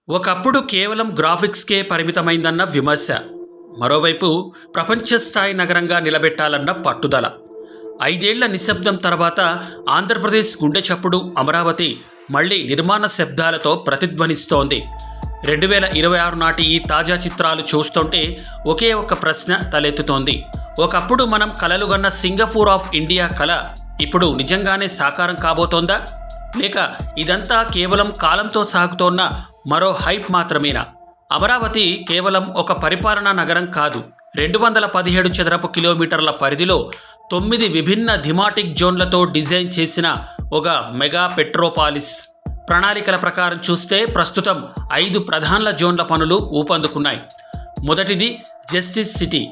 ఒకప్పుడు కేవలం గ్రాఫిక్స్కే పరిమితమైందన్న విమర్శ, మరోవైపు ప్రపంచ స్థాయి నగరంగా నిలబెట్టాలన్న పట్టుదల. 5 ఏళ్ల నిశ్శబ్దం తర్వాత ఆంధ్రప్రదేశ్ గుండె చప్పుడు అమరావతి మళ్లీ నిర్మాణ శబ్దాలతో ప్రతిధ్వనిస్తోంది. 2026 నాటి ఈ తాజా చిత్రాలు చూస్తుంటే ఒకే ఒక్క ప్రశ్న తలెత్తుతోంది. ఒకప్పుడు మనం కలలుగన్న సింగపూర్ ఆఫ్ ఇండియా కల ఇప్పుడు నిజంగానే సాకారం కాబోతోందా, లేక ఇదంతా కేవలం కాలంతో సాగుతోన్న మరో హైప్ మాత్రమేనా? అమరావతి కేవలం ఒక పరిపాలనా నగరం కాదు. 217 చదరపు కిలోమీటర్ల పరిధిలో 9 విభిన్న థిమాటిక్ జోన్లతో డిజైన్ చేసిన ఒక మెగా పెట్రోపాలిస్. ప్రణాళికల ప్రకారం చూస్తే ప్రస్తుతం 5 ప్రధాన జోన్ల పనులు ఊపందుకున్నాయి. మొదటిది జస్టిస్ సిటీ.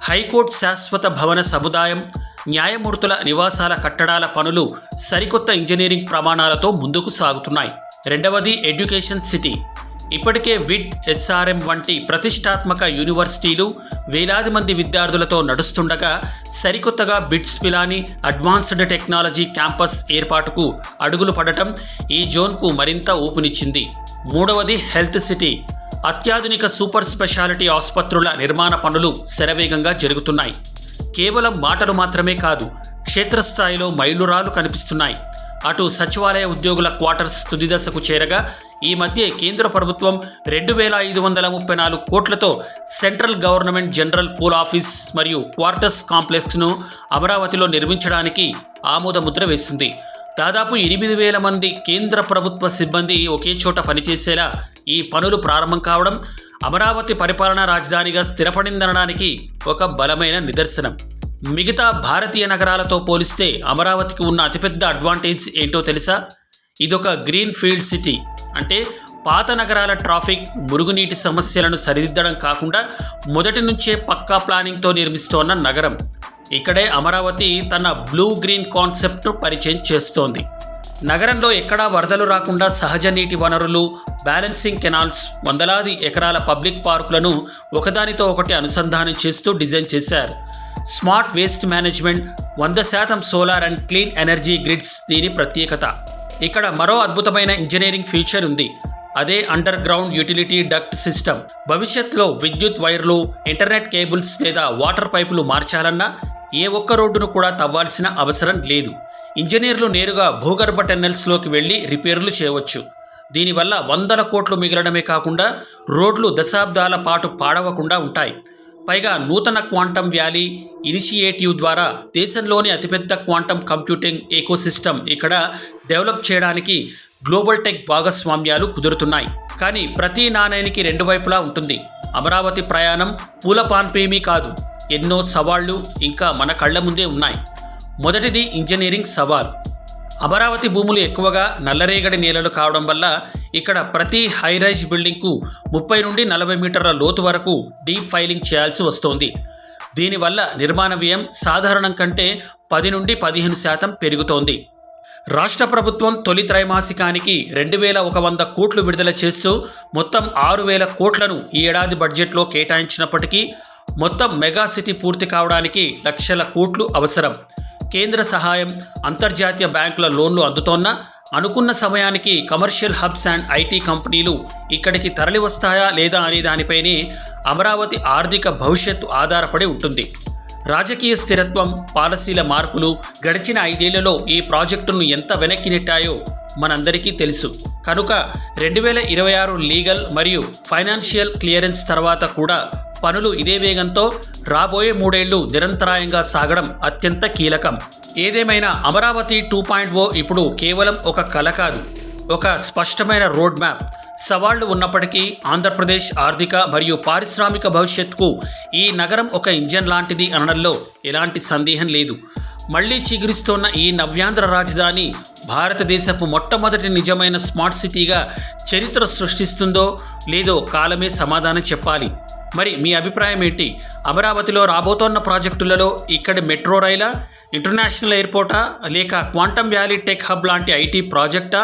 హైకోర్టు శాశ్వత భవన సముదాయం, న్యాయమూర్తుల నివాసాల కట్టడాల పనులు సరికొత్త ఇంజనీరింగ్ ప్రమాణాలతో ముందుకు సాగుతున్నాయి. రెండవది ఎడ్యుకేషన్ సిటీ. ఇప్పటికే విట్, ఎస్ఆర్ఎం వంటి ప్రతిష్టాత్మక యూనివర్సిటీలు వేలాది మంది విద్యార్థులతో నడుస్తుండగా సరికొత్తగా bits Pilani advanced technology campus ఏర్పాటుకు అడుగులు పడటం ఈ జోన్కు మరింత ఊపునిచ్చింది. మూడవది హెల్త్ సిటీ. అత్యాధునిక సూపర్ స్పెషాలిటీ ఆసుపత్రుల నిర్మాణ పనులు శరవేగంగా జరుగుతున్నాయి. కేవలం మాటలు మాత్రమే కాదు, క్షేత్రస్థాయిలో మైలురాలు కనిపిస్తున్నాయి. అటు సచివాలయ ఉద్యోగుల క్వార్టర్స్ తుది దశకు చేరగా ఈ మధ్య కేంద్ర ప్రభుత్వం 2534 కోట్లతో central government general pool office మరియు క్వార్టర్స్ కాంప్లెక్స్ను అమరావతిలో నిర్మించడానికి ఆమోదముద్ర వేసింది. దాదాపు 8,000 మంది కేంద్ర ప్రభుత్వ సిబ్బంది ఒకే చోట పనిచేసేలా ఈ పనులు ప్రారంభం కావడం అమరావతి పరిపాలనా రాజధానిగా స్థిరపడిందనడానికి ఒక బలమైన నిదర్శనం. మిగతా భారతీయ నగరాలతో పోలిస్తే అమరావతికి ఉన్న అతిపెద్ద అడ్వాంటేజ్ ఏంటో తెలుసా? ఇదొక గ్రీన్ ఫీల్డ్ సిటీ. అంటే పాత నగరాల ట్రాఫిక్, మురుగునీటి సమస్యలను సరిదిద్దడం కాకుండా మొదటి నుంచే పక్కా ప్లానింగ్తో నిర్మిస్తోన్న నగరం. ఇక్కడే అమరావతి తన బ్లూ గ్రీన్ కాన్సెప్ట్ను పరిచయం చేస్తోంది. నగరంలో ఎక్కడా వరదలు రాకుండా సహజ నీటి వనరులు, బ్యాలెన్సింగ్ కెనాల్స్, వందలాది ఎకరాల పబ్లిక్ పార్కులను ఒకదానితో ఒకటి అనుసంధానం చేస్తూ డిజైన్ చేశారు. Smart waste management, 100% solar and clean energy grids దీని ప్రత్యేకత. ఇక్కడ మరో అద్భుతమైన ఇంజనీరింగ్ ఫీచర్ ఉంది. అదే under ground utility duct system. భవిష్యత్తులో విద్యుత్ వైర్లు, ఇంటర్నెట్ కేబుల్స్ లేదా వాటర్ పైపులు మార్చాలన్నా ఏ ఒక్క రోడ్డును కూడా తవ్వాల్సిన అవసరం లేదు. ఇంజనీర్లు నేరుగా భూగర్భ టన్నెల్స్లోకి వెళ్లి రిపేర్లు చేయవచ్చు. దీనివల్ల 100 కోట్లు మిగలడమే కాకుండా రోడ్లు దశాబ్దాల పాటు పాడవకుండా ఉంటాయి. పైగా నూతన క్వాంటమ్ వ్యాలీ ఇనిషియేటివ్ ద్వారా దేశంలోని అతిపెద్ద క్వాంటమ్ కంప్యూటింగ్ ఎకోసిస్టమ్ ఇక్కడ డెవలప్ చేయడానికి గ్లోబల్ టెక్ భాగస్వామ్యాలు కుదురుతున్నాయి. కానీ ప్రతి నాణేనికి 2 వైపులా ఉంటుంది. అమరావతి ప్రయాణం పూలపాన్పేమీ కాదు. ఎన్నో సవాళ్లు ఇంకా మన కళ్ల ముందే ఉన్నాయి. మొదటిది ఇంజనీరింగ్ సవాల్. అమరావతి భూములు ఎక్కువగా నల్లరేగడి నేలలు కావడం వల్ల ఇక్కడ ప్రతి హైరైజ్ బిల్డింగ్కు 30 నుండి 40 మీటర్ల లోతు వరకు డీప్ ఫైలింగ్ చేయాల్సి వస్తోంది. దీనివల్ల నిర్మాణ వ్యయం సాధారణం కంటే 10 నుండి 15% పెరుగుతోంది. రాష్ట్ర ప్రభుత్వం తొలి త్రైమాసికానికి 2,100 కోట్లు విడుదల చేస్తూ మొత్తం 6,000 కోట్లను ఈ ఏడాది బడ్జెట్లో కేటాయించినప్పటికీ మొత్తం మెగా సిటీ పూర్తి కావడానికి లక్షల కోట్లు అవసరం. కేంద్ర సహాయం, అంతర్జాతీయ బ్యాంకుల లోన్లు అందుతోన్నా అనుకున్న సమయానికి కమర్షియల్ హబ్స్ అండ్ ఐటీ కంపెనీలు ఇక్కడికి తరలి వస్తాయా లేదా అనే దానిపైనే అమరావతి ఆర్థిక భవిష్యత్తు ఆధారపడి ఉంటుంది. రాజకీయ స్థిరత్వం, పాలసీల మార్పులు గడిచిన 5 ఏళ్లలో ఈ ప్రాజెక్టును ఎంత వెనక్కి నెట్టాయో మనందరికీ తెలుసు. కనుక 2026 లీగల్ మరియు ఫైనాన్షియల్ క్లియరెన్స్ తర్వాత కూడా పనులు ఇదే వేగంతో రాబోయే 3 ఏళ్లు నిరంతరాయంగా సాగడం అత్యంత కీలకం. ఏదేమైనా అమరావతి 2.0 ఇప్పుడు కేవలం ఒక కల కాదు, ఒక స్పష్టమైన రోడ్ మ్యాప్. సవాళ్లు ఉన్నప్పటికీ ఆంధ్రప్రదేశ్ ఆర్థిక మరియు పారిశ్రామిక భవిష్యత్తుకు ఈ నగరం ఒక ఇంజన్ లాంటిది అనడంలో ఎలాంటి సందేహం లేదు. మళ్లీ చిగురిస్తోన్న ఈ నవ్యాంధ్ర రాజధాని భారతదేశపు మొట్టమొదటి నిజమైన స్మార్ట్ సిటీగా చరిత్ర సృష్టిస్తుందో లేదో కాలమే సమాధానం చెప్పాలి. మరి మీ అభిప్రాయం ఏంటి? అమరావతిలో రాబోతోన్న ప్రాజెక్టులలో ఇక్కడ మెట్రో రైలా, ఇంటర్నేషనల్ ఎయిర్పోర్టా, లేక క్వాంటమ్ వ్యాలీ టెక్ హబ్ లాంటి ఐటీ ప్రాజెక్టా?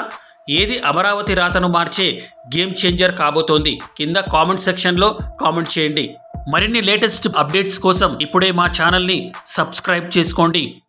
ఏది అమరావతి రాతను మార్చే గేమ్ చేంజర్ కాబోతోంది? కింద కామెంట్ సెక్షన్లో కామెంట్ చేయండి. మరిన్ని లేటెస్ట్ అప్డేట్స్ కోసం ఇప్పుడే మా ఛానల్ని సబ్స్క్రైబ్ చేసుకోండి.